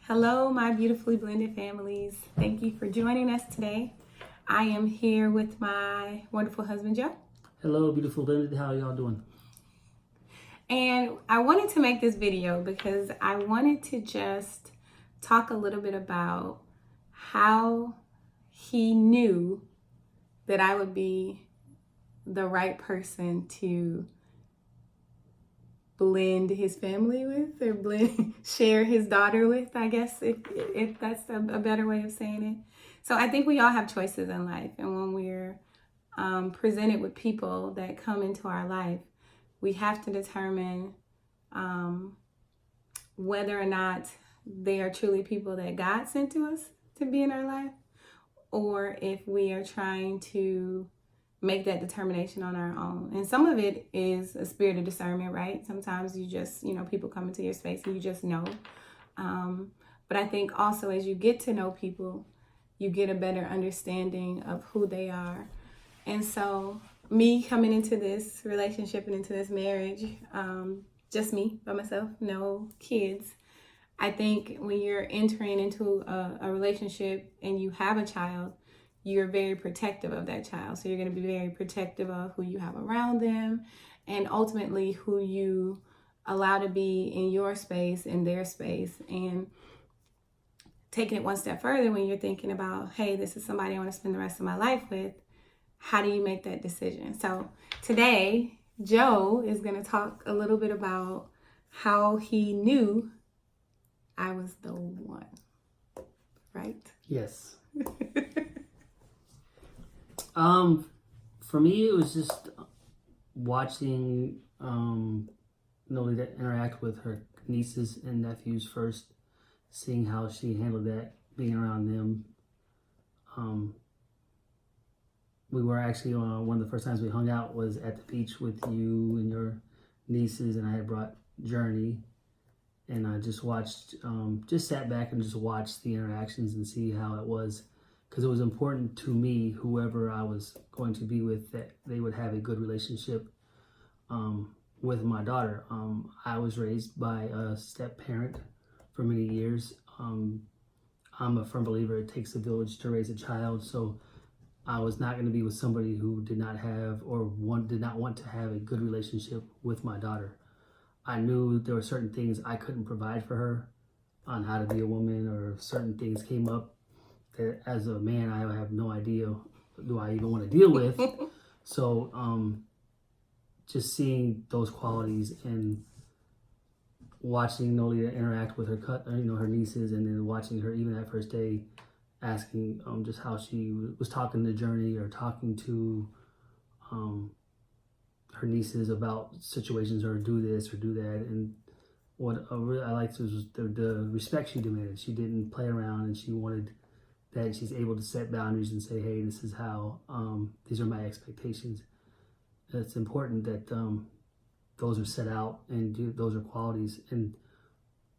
Hello, my beautifully blended families. Thank you for joining us today. I am here with my wonderful husband, Joe. Hello, beautiful blended. How y'all doing? And I wanted to make this video because I wanted to just talk a little bit about how he knew that I would be the right person to blend his family with, or share his daughter with, I guess, if that's a better way of saying it. So I think we all have choices in life, and when we're presented with people that come into our life, we have to determine whether or not they are truly people that God sent to us to be in our life, or if we are trying to make that determination on our own. And some of it is a spirit of discernment, right? Sometimes you just, people come into your space and you just know. But I think also as you get to know people, you get a better understanding of who they are. And so me coming into this relationship and into this marriage, just me by myself, no kids. I think when you're entering into a relationship and you have a child, you're very protective of that child. So you're going to be very protective of who you have around them, and ultimately who you allow to be in your space, in their space. And taking it one step further, when you're thinking about, hey, this is somebody I want to spend the rest of my life with, how do you make that decision? So today, Joe is going to talk a little bit about how he knew I was the one, right? Yes. For me, it was just watching Nolita interact with her nieces and nephews first, seeing how she handled that, being around them. We were actually one of the first times we hung out was at the beach with you and your nieces, and I had brought Journey, and I just watched, just sat back and just watched the interactions and see how it was. Because it was important to me, whoever I was going to be with, that they would have a good relationship with my daughter. I was raised by a step parent for many years. I'm a firm believer it takes a village to raise a child, so I was not going to be with somebody who did not have or did not want to have a good relationship with my daughter. I knew there were certain things I couldn't provide for her on how to be a woman, or certain things came up that as a man I have no idea do I even want to deal with. So just seeing those qualities and watching Nolita interact with her nieces, and then watching her even that first day asking just how she was talking to Journey or talking to her nieces about situations, or do this or do that. And what I liked was the respect she demanded. She didn't play around, and she wanted that she's able to set boundaries and say, hey, this is how, these are my expectations. It's important that those are set out, and those are qualities. And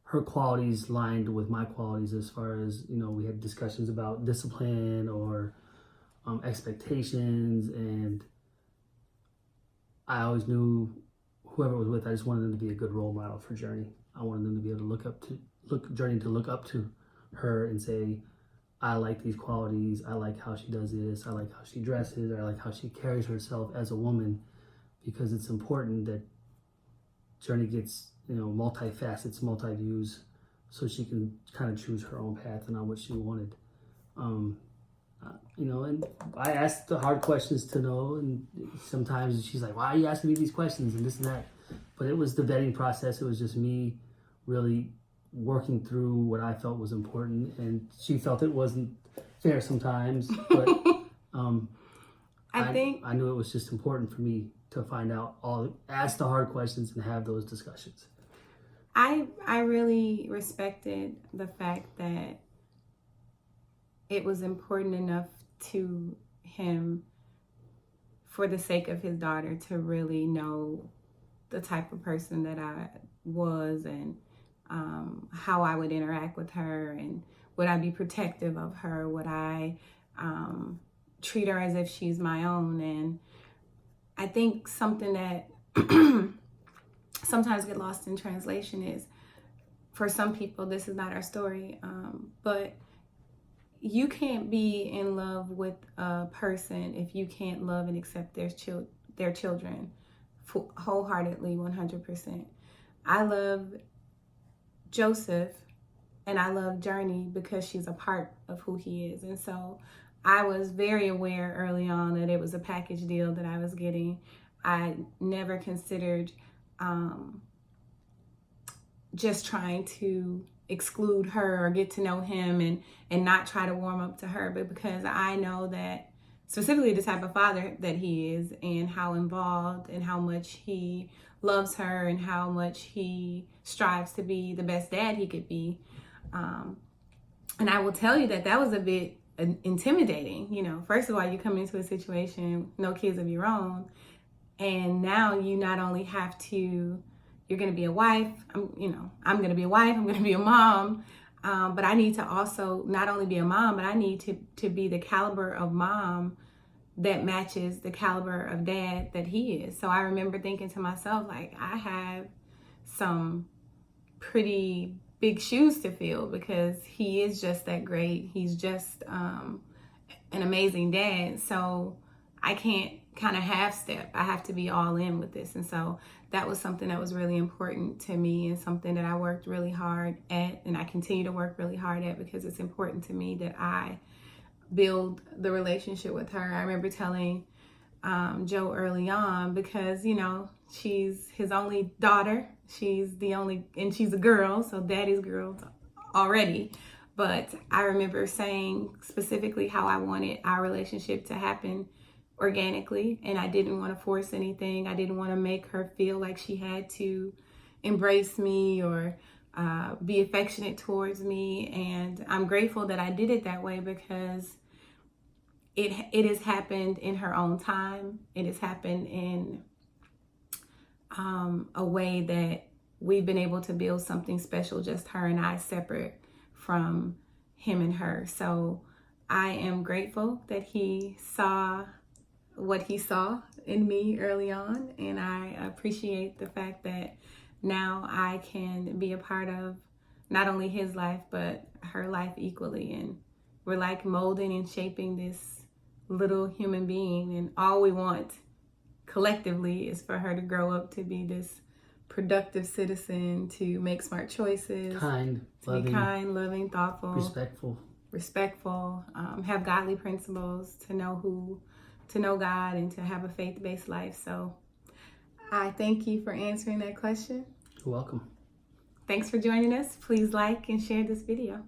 her qualities lined with my qualities as far as, we had discussions about discipline or expectations. And I always knew whoever was with, I just wanted them to be a good role model for Journey. I wanted them to be able to Journey to look up to her and say, I like these qualities. I like how she does this. I like how she dresses. I like how she carries herself as a woman, because it's important that Journey gets, multi-facets, multi-views, so she can kind of choose her own path and on what she wanted. And I asked the hard questions to know, and sometimes she's like, why are you asking me these questions and this and that? But it was the vetting process. It was just me really working through what I felt was important, and she felt it wasn't fair sometimes, but I knew it was just important for me to find out ask the hard questions and have those discussions. I really respected the fact that it was important enough to him, for the sake of his daughter, to really know the type of person that I was, and how I would interact with her, and would I be protective of her? Would I treat her as if she's my own? And I think something that sometimes get lost in translation is, for some people, this is not our story, but you can't be in love with a person if you can't love and accept their children wholeheartedly, 100%. I love Joseph and I love Journey because she's a part of who he is. And so I was very aware early on that it was a package deal that I was getting. I never considered just trying to exclude her or get to know him and not try to warm up to her, but because I know that specifically the type of father that he is and how involved and how much he loves her and how much he strives to be the best dad he could be. And I will tell you that was a bit intimidating. You know, first of all, you come into a situation, no kids of your own, and now you not only have to, you're going to be a wife, I'm going to be a wife, I'm going to be a mom, but I need to also not only be a mom, but I need to be the caliber of mom that matches the caliber of dad that he is. So I remember thinking to myself, like, I have some pretty big shoes to fill because he is just that great. He's just an amazing dad. So I can't kind of half step. I have to be all in with this. And so that was something that was really important to me and something that I worked really hard at, and I continue to work really hard at because it's important to me that I build the relationship with her. I remember telling Joe early on, because, you know, she's his only daughter. She's a girl, so daddy's girl already. But I remember saying specifically how I wanted our relationship to happen organically, and I didn't want to force anything. I didn't want to make her feel like she had to embrace me or be affectionate towards me. And I'm grateful that I did it that way because it has happened in her own time. It has happened in a way that we've been able to build something special, just her and I, separate from him and her. So I am grateful that he saw what he saw in me early on, and I appreciate the fact that now I can be a part of not only his life but her life equally, and we're like molding and shaping this little human being, and all we want collectively is for her to grow up to be this productive citizen, to make smart choices, be kind, loving, thoughtful, respectful, have godly principles, to know God, and to have a faith-based life. So I thank you for answering that question. You're welcome. Thanks for joining us. Please like and share this video.